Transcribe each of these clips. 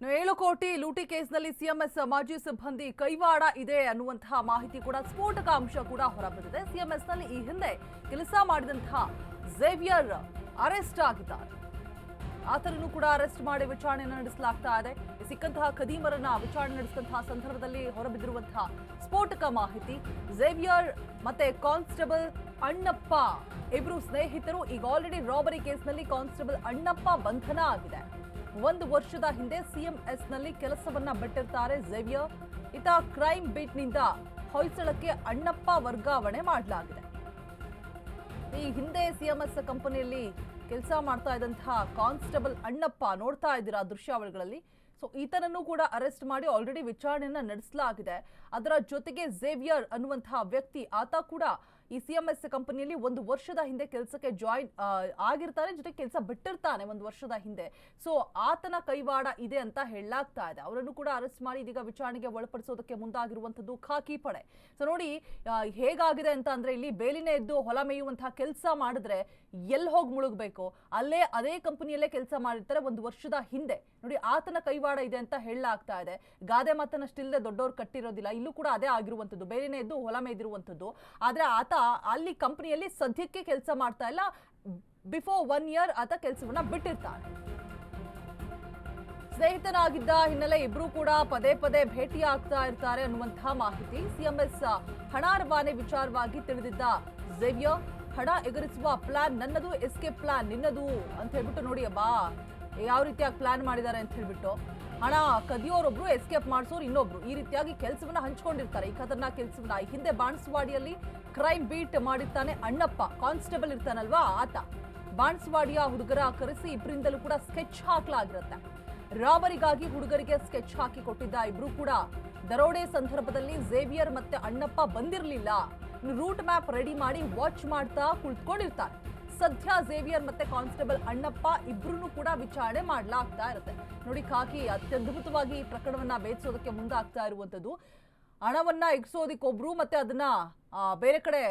7 ಕೋಟಿ ಲೂಟಿ ಕೇಸ್ನಲ್ಲಿ ಸಿಎಂಎಸ್ ಮಾಜಿ ಸಿಬ್ಬಂದಿ ಕೈವಾಡ ಇದೆ ಅನ್ನುವಂತಹ ಮಾಹಿತಿ ಕೂಡ ಸ್ಫೋಟಕ ಅಂಶ ಕೂಡ ಹೊರಬಿದ್ದಿದೆ. ಸಿಎಂಎಸ್ನಲ್ಲಿ ಈ ಹಿಂದೆ ಕೆಲಸ ಮಾಡಿದಂತಹ ಝೇವಿಯರ್ ಅರೆಸ್ಟ್ ಆಗಿದ್ದಾರೆ. ಆತನನ್ನು ಕೂಡ ಅರೆಸ್ಟ್ ಮಾಡಿ ವಿಚಾರಣೆಯನ್ನು ನಡೆಸಲಾಗ್ತಾ ಇದೆ. ಸಿಕ್ಕಂತಹ ಖದೀಮರನ್ನ ವಿಚಾರಣೆ ನಡೆಸಿದಂತಹ ಸಂದರ್ಭದಲ್ಲಿ ಹೊರಬಿದ್ದಿರುವಂತಹ ಸ್ಫೋಟಕ ಮಾಹಿತಿ, ಝೇವಿಯರ್ ಮತ್ತೆ ಕಾನ್ಸ್ಟೇಬಲ್ ಅಣ್ಣಪ್ಪ ಇಬ್ರು ಸ್ನೇಹಿತರು. ಈಗ ಆಲ್ರೆಡಿ ರಾಬರಿ ಕೇಸ್ನಲ್ಲಿ ಕಾನ್ಸ್ಟೇಬಲ್ ಅಣ್ಣಪ್ಪ ಬಂಧನ ಆಗಿದೆ. 1 ವರ್ಷದ ಹಿಂದೆ ಸಿಎಂಎಸ್ ನಲ್ಲಿ ಕೆಲಸವನ್ನ ಬಿಟ್ಟಿರ್ತಾರೆ ಝೇವಿಯರ್. ಈತ ಕ್ರೈಮ್ ಬೀಟ್ ನಿಂದ ಹೊಯ್ಸಳಕ್ಕೆ ಅಣ್ಣಪ್ಪ ವರ್ಗಾವಣೆ ಮಾಡಲಾಗಿದೆ. ಈ ಹಿಂದೆ ಸಿಎಂಎಸ್ ಕಂಪನಿಯಲ್ಲಿ ಕೆಲಸ ಮಾಡ್ತಾ ಇದ್ದಂತಹ ಕಾನ್ಸ್ಟೇಬಲ್ ಅಣ್ಣಪ್ಪ ನೋಡ್ತಾ ಇದ್ದೀರಾ ದೃಶ್ಯಾವಳಿಗಳಲ್ಲಿ. ಸೊ ಈತನನ್ನು ಕೂಡ ಅರೆಸ್ಟ್ ಮಾಡಿ ಆಲ್ರೆಡಿ ವಿಚಾರಣೆಯನ್ನ ನಡೆಸಲಾಗಿದೆ. ಅದರ ಜೊತೆಗೆ ಝೇವಿಯರ್ ಅನ್ನುವಂತಹ ವ್ಯಕ್ತಿ, ಆತ ಕೂಡ ಈ ಸಿಎಂಎಸ್ ಕಂಪನಿಯಲ್ಲಿ 1 ವರ್ಷದ ಹಿಂದೆ ಕೆಲಸಕ್ಕೆ ಜಾಯಿನ್ ಆಗಿರ್ತಾನೆ, ಜೊತೆಗೆ ಕೆಲಸ ಬಿಟ್ಟಿರ್ತಾನೆ 1 ವರ್ಷದ ಹಿಂದೆ. ಸೊ ಆತನ ಕೈವಾಡ ಇದೆ ಅಂತ ಹೇಳಲಾಗ್ತಾ ಇದೆ. ಅವರನ್ನು ಕೂಡ ಅರೆಸ್ಟ್ ಮಾಡಿ ಇದೀಗ ವಿಚಾರಣೆಗೆ ಒಳಪಡಿಸೋದಕ್ಕೆ ಮುಂದಾಗಿರುವಂತದ್ದು ಖಾಕಿ ಪಡೆ. ಸೊ ನೋಡಿ ಹೇಗಾಗಿದೆ ಅಂತ ಅಂದ್ರೆ, ಇಲ್ಲಿ ಬೇಲಿನೇ ಎದ್ದು ಹೊಲ ಮೇಯುವಂತಹ ಕೆಲಸ ಮಾಡಿದ್ರೆ ಎಲ್ಲಿ ಹೋಗಿ ಮುಳುಗಬೇಕು, ಅದೇ ಕಂಪನಿಯಲ್ಲೇ ಕೆಲಸ ಮಾಡಿರ್ತಾರೆ 1 ವರ್ಷದ ಹಿಂದೆ. ನೋಡಿ ಆತನ ಕೈವಾಡ ಇದೆ ಅಂತ ಹೇಳಲಾಗ್ತಾ ಇದೆ. ಗಾದೆ ಮಾತನ್ನಷ್ಟಿಲ್ಲದೆ ದೊಡ್ಡವ್ರು ಕಟ್ಟಿರೋದಿಲ್ಲ. ಇಲ್ಲೂ ಕೂಡ ಅದೇ ಆಗಿರುವಂತದ್ದು, ಬೇಲಿನೇ ಎದ್ದು ಹೊಲ ಮೇಯ್ದಿರುವಂತದ್ದು. ಆದ್ರೆ ಆತ ಅಲ್ಲಿ ಕಂಪನಿಯಲ್ಲಿ ಸದ್ಯಕ್ಕೆ ಕೆಲಸ ಮಾಡ್ತಾ ಇಲ್ಲ. ಬಿಫೋರ್ 1 ಇಯರ್ ಆತ ಕೆಲಸವನ್ನ ಬಿಟ್ಟಿರ್ತಾನೆ. ಸ್ನೇಹಿತನಾಗಿದ್ದ ಹಿನ್ನೆಲೆ ಇಬ್ರು ಕೂಡ ಪದೇ ಪದೇ ಭೇಟಿ ಆಗ್ತಾ ಇರ್ತಾರೆ ಅನ್ನುವಂತಹ ಮಾಹಿತಿ. ಸಿಎಂಎಸ್ ಹಣ ರವಾನೆ ವಿಚಾರವಾಗಿ ತಿಳಿದಿದ್ದ ಝೇವಿಯರ್, ಹಣ ಎಗರಿಸುವ ಪ್ಲಾನ್ ನನ್ನದು, ಎಸ್ಕೇಪ್ ಪ್ಲಾನ್ ನಿನ್ನದು ಅಂತ ಹೇಳ್ಬಿಟ್ಟು, ನೋಡಿ ಅಬ್ಬಾ ಯಾವ ರೀತಿಯಾಗಿ ಪ್ಲಾನ್ ಮಾಡಿದ್ದಾರೆ ಅಂತ ಹೇಳ್ಬಿಟ್ಟು, ಹಣ ಕದಿಯೋರೊಬ್ರು, ಎಸ್ಕೇಪ್ ಮಾಡಿಸೋರು ಇನ್ನೊಬ್ರು, ಈ ರೀತಿಯಾಗಿ ಕೆಲಸವನ್ನ ಹಂಚ್ಕೊಂಡಿರ್ತಾರೆ. ಈ ಖತರ್ನಾಕ್ ಕೆಲಸವನ್ನ ಹಿಂದೆ ಬಾಣಸ್ವಾಡಿಯಲ್ಲಿ ಕ್ರೈಮ್ ಬೀಟ್ ಮಾಡಿರ್ತಾನೆ ಅಣ್ಣಪ್ಪ, ಕಾನ್ಸ್ಟೇಬಲ್ ಇರ್ತಾನಲ್ವಾ ಆತ. ಬಾಣಸ್ವಾಡಿಯ ಹುಡುಗರ ಕರೆಸಿ ಇಬ್ಬರಿಂದಲೂ ಕೂಡ ಸ್ಕೆಚ್ ಹಾಕಲಾಗಿರುತ್ತೆ. ರಾಬರಿಗಾಗಿ ಹುಡುಗರಿಗೆ ಸ್ಕೆಚ್ ಹಾಕಿ ಕೊಟ್ಟಿದ್ದ ಇಬ್ರು ಕೂಡ ದರೋಡೆ ಸಂದರ್ಭದಲ್ಲಿ ಝೇವಿಯರ್ ಮತ್ತೆ ಅಣ್ಣಪ್ಪ ಬಂದಿರಲಿಲ್ಲ. ರೂಟ್ ಮ್ಯಾಪ್ ರೆಡಿ ಮಾಡಿ ವಾಚ್ ಮಾಡ್ತಾ ಕುಳಿತುಕೊಂಡಿರ್ತಾರೆ. ಸದ್ಯ ಝೇವಿಯರ್ ಮತ್ತೆ ಕಾನ್ಸ್ಟೇಬಲ್ ಅಣ್ಣಪ್ಪ ಇಬ್ರು ಕೂಡ ವಿಚಾರಣೆ ಮಾಡಲಾಗ್ತಾ ಇರುತ್ತೆ. ನೋಡಿ ಖಾಕಿ ಅತ್ಯದ್ಭುತವಾಗಿ ಈ ಪ್ರಕರಣವನ್ನ ಭೇದಿಸೋದಕ್ಕೆ ಮುಂದಾಗ್ತಾ ಇರುವಂತದ್ದು. ಹಣವನ್ನ ಎಗ್ಸೋದಿಕ್ಕೊಬ್ರು, ಮತ್ತೆ ಅದನ್ನ ಬೇರೆ ಕಡೆ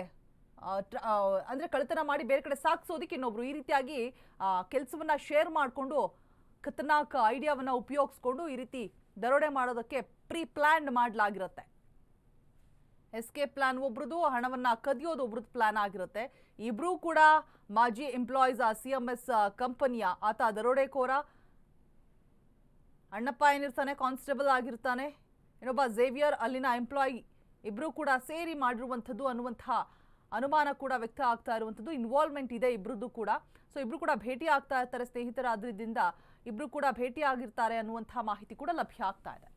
ಅಂದ್ರೆ ಕಳ್ಳತನ ಮಾಡಿ ಬೇರೆ ಕಡೆ ಸಾಗಿಸೋದಿಕ್ಕೆ ಇನ್ನೊಬ್ರು, ಈ ರೀತಿಯಾಗಿ ಕೆಲಸವನ್ನ ಶೇರ್ ಮಾಡಿಕೊಂಡು ಖತರ್ನಾಕ್ ಐಡಿಯಾವನ್ನ ಉಪಯೋಗಿಸ್ಕೊಂಡು ಈ ರೀತಿ ದರೋಡೆ ಮಾಡೋದಕ್ಕೆ ಪ್ರೀ ಪ್ಲಾನ್ ಮಾಡಲಾಗಿರುತ್ತೆ. ಎಸ್ಕೇಪ್ ಪ್ಲಾನ್ ಒಬ್ರದು, ಹಣವನ್ನ ಕದಿಯೋದು ಒಬ್ರದ್ದು ಪ್ಲಾನ್ ಆಗಿರುತ್ತೆ. ಇಬ್ರು ಕೂಡ ಮಾಜಿ ಎಂಪ್ಲಾಯೀಸ್ ಸಿಎಂಎಸ್ ಕಂಪನಿಯ. ಆತ ದರೋಡೆಕೋರ, ಅಣ್ಣಪ್ಪ ಏನಿರ್ತಾನೆ ಕಾನ್ಸ್ಟೇಬಲ್ ಆಗಿರ್ತಾನೆ, ಇನ್ನೊಬ್ಬ ಝೇವಿಯರ್ ಅಲ್ಲಿನ ಎಂಪ್ಲಾಯಿ. ಇಬ್ರು ಕೂಡ ಸೇರಿ ಮಾಡಿರುವಂಥದ್ದು ಅನ್ನುವಂತಹ ಅನುಮಾನ ಕೂಡ ವ್ಯಕ್ತ ಆಗ್ತಾ ಇರುವಂಥದ್ದು. ಇನ್ವಾಲ್ವ್ಮೆಂಟ್ ಇದೆ ಇಬ್ರದ್ದು ಕೂಡ. ಸೊ ಇಬ್ರು ಕೂಡ ಭೇಟಿ ಆಗ್ತಾ ಇರ್ತಾರೆ ಸ್ನೇಹಿತರಾದ್ರಿಂದ, ಇಬ್ರು ಕೂಡ ಭೇಟಿ ಆಗಿರ್ತಾರೆ ಅನ್ನುವಂತಹ ಮಾಹಿತಿ ಕೂಡ ಲಭ್ಯ ಆಗ್ತಾ ಇದೆ.